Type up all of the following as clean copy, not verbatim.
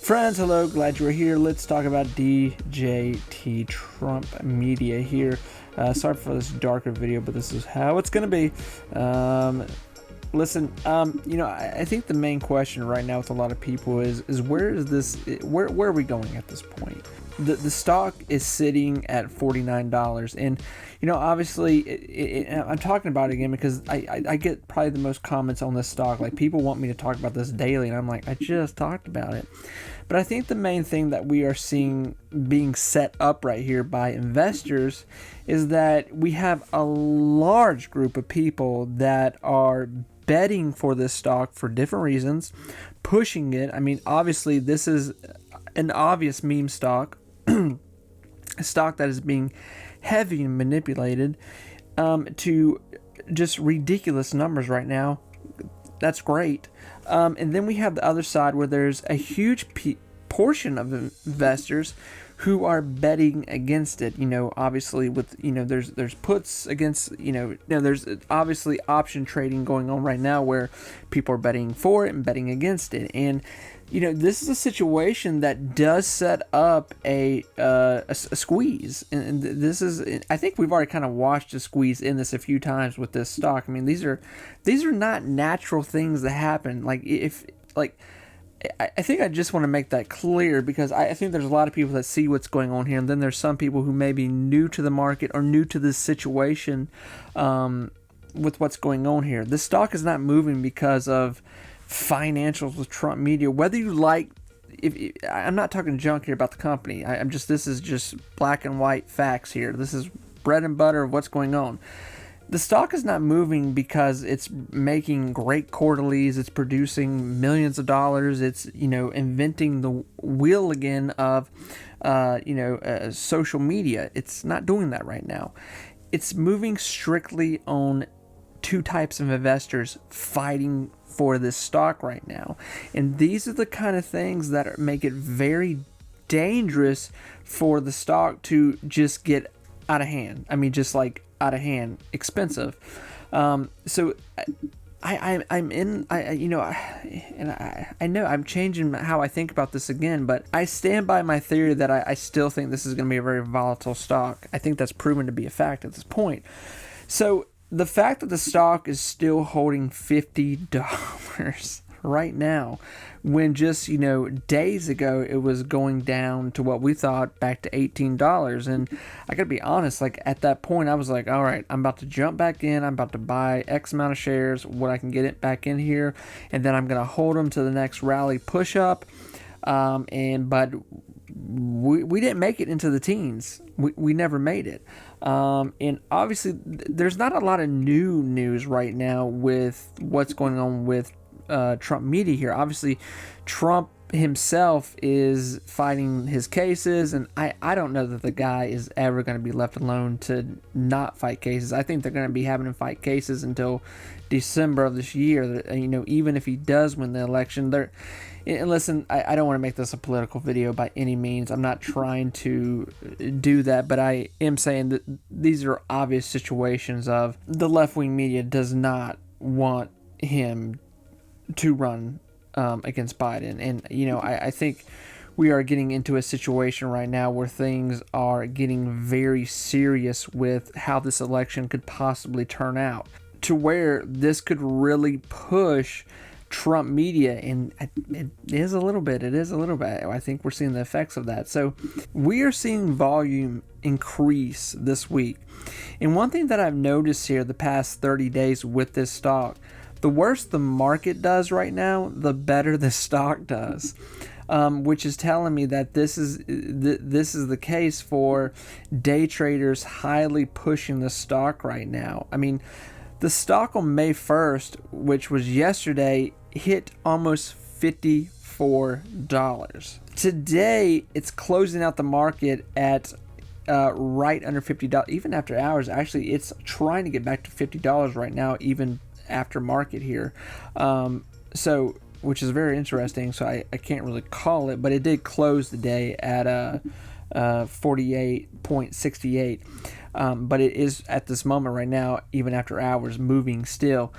Friends, hello, glad you are here. Let's talk about DJT Trump Media here. Sorry for this darker video, but this is how it's going to be. Listen, I think the main question right now with a lot of people is where are we going at this point? The stock is sitting at $49, and obviously I'm talking about it again because I get probably the most comments on this stock. Like, people want me to talk about this daily, and I'm like, I just talked about it. But I think the main thing that we are seeing being set up right here by investors is that we have a large group of people that are betting for this stock for different reasons, pushing it. I mean, obviously, this is an obvious meme stock, a stock that is being heavily manipulated to just ridiculous numbers right now. That's great. And then we have the other side where there's a huge portion of investors who are betting against it. Obviously with, there's puts against, there's obviously option trading going on right now where people are betting for it and betting against it. And, this is a situation that does set up a squeeze. And this is, I think we've already kind of watched a squeeze in this a few times with this stock. I mean, these are not natural things that happen. I think I just want to make that clear because I think there's a lot of people that see what's going on here, and then there's some people who may be new to the market or new to this situation with what's going on here. This stock is not moving because of financials with Trump Media. Whether you like, I'm not talking junk here about the company. This is just black and white facts here. This is bread and butter of what's going on. The stock is not moving because it's making great quarterlies, it's producing millions of dollars, it's, inventing the wheel again of, social media. It's not doing that right now. It's moving strictly on two types of investors fighting for this stock right now. And these are the kind of things that make it very dangerous for the stock to just get out of hand. I mean, just like out of hand, expensive. So I'm in, I know I'm changing how I think about this again, but I stand by my theory that I still think this is going to be a very volatile stock. I think that's proven to be a fact at this point. So the fact that the stock is still holding $50 right now, when just days ago it was going down to what we thought back to $18, and I gotta be honest, like at that point I was like, all right, I'm about to jump back in, I'm about to buy X amount of shares, what I can get it back in here, and then I'm gonna hold them to the next rally push up. But we didn't make it into the teens. We never made it. And obviously there's not a lot of new news right now with what's going on with Trump Media here. Obviously, Trump himself is fighting his cases, and I don't know that the guy is ever going to be left alone to not fight cases. I think they're going to be having him fight cases until December of this year. Even if he does win the election, and listen, I don't want to make this a political video by any means. I'm not trying to do that, but I am saying that these are obvious situations of the left-wing media does not want him to run against Biden. And, I think we are getting into a situation right now where things are getting very serious with how this election could possibly turn out, to where this could really push Trump Media, and it is a little bit. I think we're seeing the effects of that. So we are seeing volume increase this week. And one thing that I've noticed here the past 30 days with this stock, the worse the market does right now, the better the stock does, which is telling me that this is the case for day traders highly pushing the stock right now. I mean, the stock on May 1st, which was yesterday, hit almost $54. Today, it's closing out the market at right under $50. Even after hours, actually, it's trying to get back to $50 right now, even after market here. Which is very interesting. So I can't really call it, but it did close the day at 48.68. But it is at this moment right now, even after hours, moving still.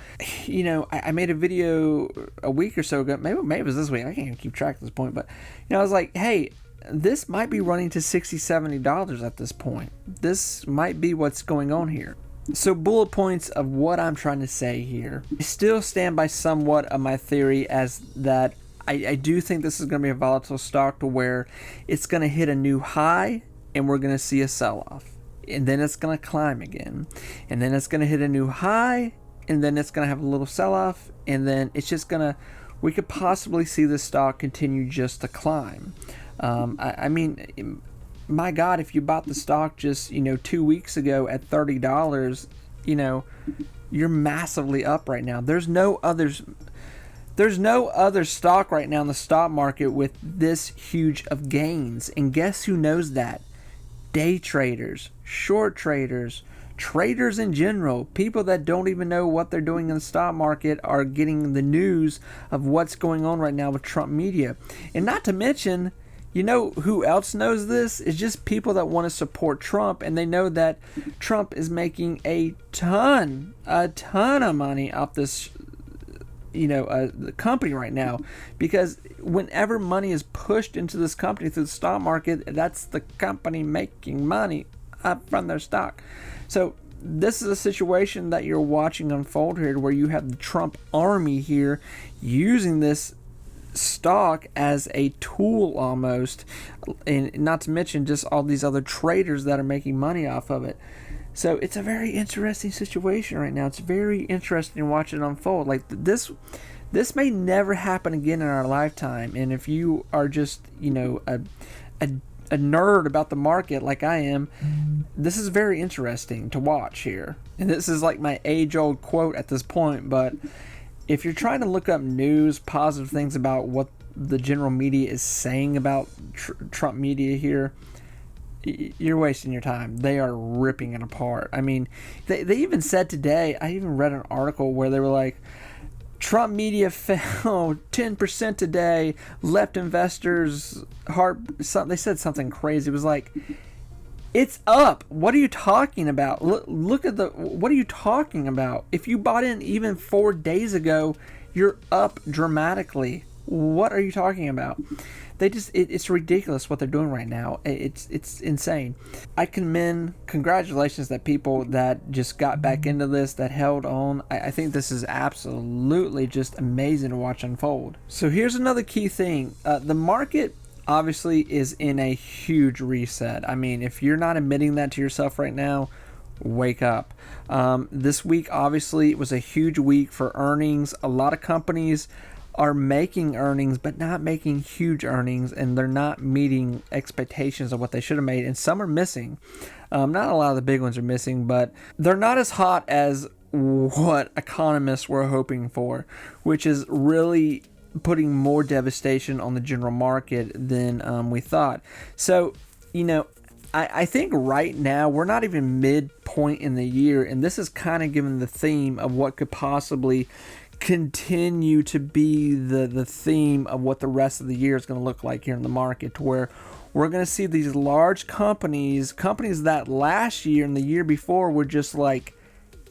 You know, I made a video a week or so ago, maybe it was this week, I can't even keep track at this point, but you know, I was like, hey, this might be running to $60-$70 at this point. This might be what's going on here. So bullet points of what I'm trying to say here. I still stand by somewhat of my theory as that I do think this is going to be a volatile stock to where it's going to hit a new high and we're going to see a sell-off. And then it's going to climb again. And then it's going to hit a new high. And then it's going to have a little sell-off. And then it's just going to, we could possibly see the stock continue just to climb. I mean, my God, if you bought the stock just, 2 weeks ago at $30, you're massively up right now. There's no other stock right now in the stock market with this huge of gains. And guess who knows that? Day traders, short traders, traders in general, people that don't even know what they're doing in the stock market are getting the news of what's going on right now with Trump media. And not to mention, you know who else knows this? It's just people that want to support Trump, and they know that Trump is making a ton of money off this the company right now, because whenever money is pushed into this company through the stock market, that's the company making money up from their stock. So this is a situation that you're watching unfold here, where you have the Trump army here using this stock as a tool almost, and not to mention just all these other traders that are making money off of it. So it's a very interesting situation right now. It's very interesting to watch it unfold. Like this may never happen again in our lifetime. And if you are just, a nerd about the market like I am, this is very interesting to watch here. And this is like my age-old quote at this point. But if you're trying to look up news, positive things about what the general media is saying about Trump media here, you're wasting your time. They are ripping it apart. I mean, they even said today, I even read an article where they were like, Trump media fell 10% today, left investors heart. They said something crazy. It was like, it's up. What are you talking about? Look at what are you talking about? If you bought in even 4 days ago, you're up dramatically. What are you talking about? It's ridiculous what they're doing right now. It's insane. I commend, congratulations that people that just got back into this, that held on. I think this is absolutely just amazing to watch unfold. So here's another key thing. The market obviously is in a huge reset. I mean, if you're not admitting that to yourself right now, wake up. This week obviously was a huge week for earnings. A lot of companies are making earnings but not making huge earnings, and they're not meeting expectations of what they should have made, and some are missing. Not a lot of the big ones are missing, but they're not as hot as what economists were hoping for, which is really putting more devastation on the general market than we thought. So I think right now we're not even midpoint in the year, and this is kind of given the theme of what could possibly continue to be the theme of what the rest of the year is going to look like here in the market, to where we're going to see these large companies that last year and the year before were just like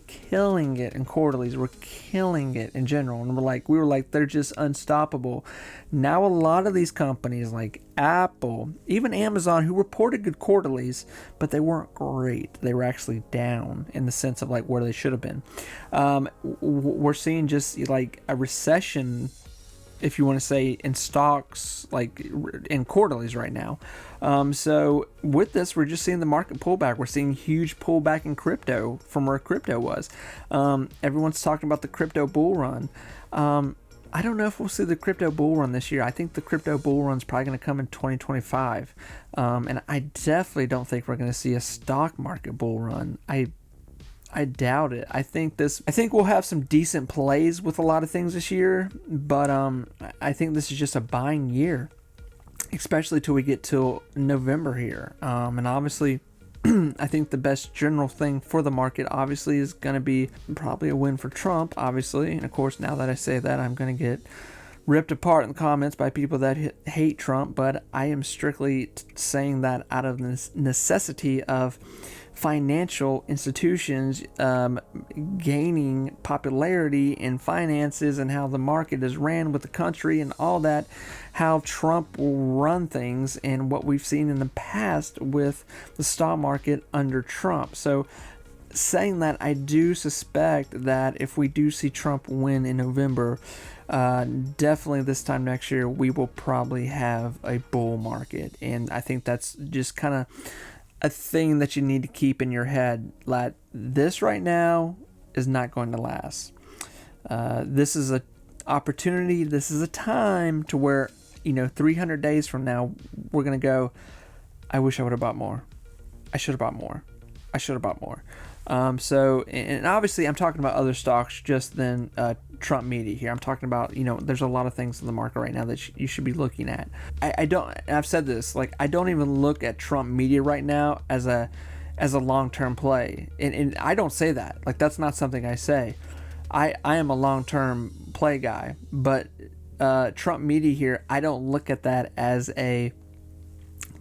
killing it in quarterlies, we're killing it in general, and we were like they're just unstoppable. Now a lot of these companies like Apple, even Amazon, who reported good quarterlies, but they weren't great. They were actually down in the sense of like where they should have been. We're seeing just like a recession, if you want to say, in stocks, like in quarterlies right now. So with this, we're just seeing the market pullback. We're seeing huge pullback in crypto from where crypto was. Everyone's talking about the crypto bull run. I don't know if we'll see the crypto bull run this year. I think the crypto bull run is probably going to come in 2025. And I definitely don't think we're going to see a stock market bull run. I doubt it. I think we'll have some decent plays with a lot of things this year, but I think this is just a buying year, especially till we get till November here. And obviously, I think the best general thing for the market obviously is going to be probably a win for Trump, obviously. And of course, now that I say that, I'm going to get ripped apart in the comments by people that hate Trump, but I am strictly saying that out of necessity of financial institutions gaining popularity in finances and how the market is ran with the country and all that, how Trump will run things and what we've seen in the past with the stock market under Trump. So saying that, I do suspect that if we do see Trump win in November, definitely this time next year we will probably have a bull market. And I think that's just kind of a thing that you need to keep in your head, that this right now is not going to last. This is an opportunity, this is a time to where, 300 days from now, we're going to go, I wish I would have bought more. I should have bought more. I should have bought more. So, and obviously I'm talking about other stocks just than Trump media here. I'm talking about, there's a lot of things in the market right now that you should be looking at. I've said this, like, I don't even look at Trump media right now as a long-term play. And I don't say that. Like, that's not something I say. I am a long-term play guy, but Trump media here, I don't look at that as a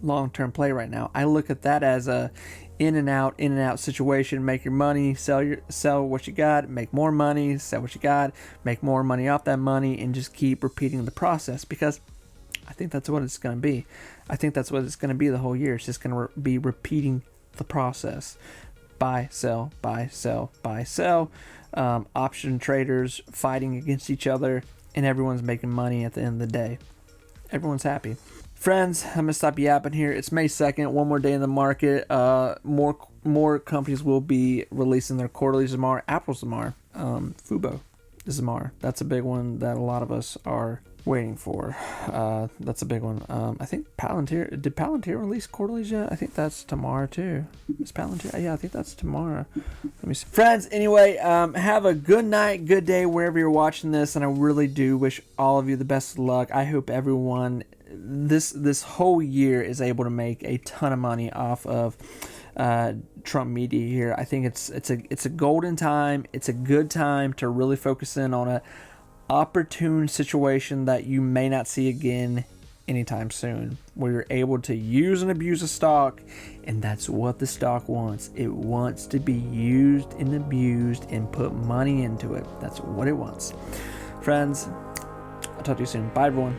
long-term play right now. I look at that as a in and out situation. Make your money, sell what you got, make more money, sell what you got, make more money off that money, and just keep repeating the process, because I think that's what it's going to be. I think that's what it's going to be the whole year. It's just going to be repeating the process. Buy, sell, buy, sell, buy, sell. Option traders fighting against each other, and everyone's making money at the end of the day. Everyone's happy. Friends, I'm going to stop yapping here. It's May 2nd, one more day in the market. More companies will be releasing their quarterlies tomorrow. Apple's tomorrow. Fubo is tomorrow. That's a big one that a lot of us are waiting for. That's a big one. I think Palantir, did Palantir release quarterlies yet? I think that's tomorrow too. Is Palantir? Yeah, I think that's tomorrow. Let me see. Friends, anyway, have a good night, good day wherever you're watching this, and I really do wish all of you the best of luck. I hope everyone this whole year is able to make a ton of money off of Trump media here. I think it's a golden time. It's a good time to really focus in on a opportune situation that you may not see again anytime soon, where you're able to use and abuse a stock, and that's what the stock wants. It wants to be used and abused and put money into it. That's what it wants. Friends, I'll talk to you soon. Bye, everyone.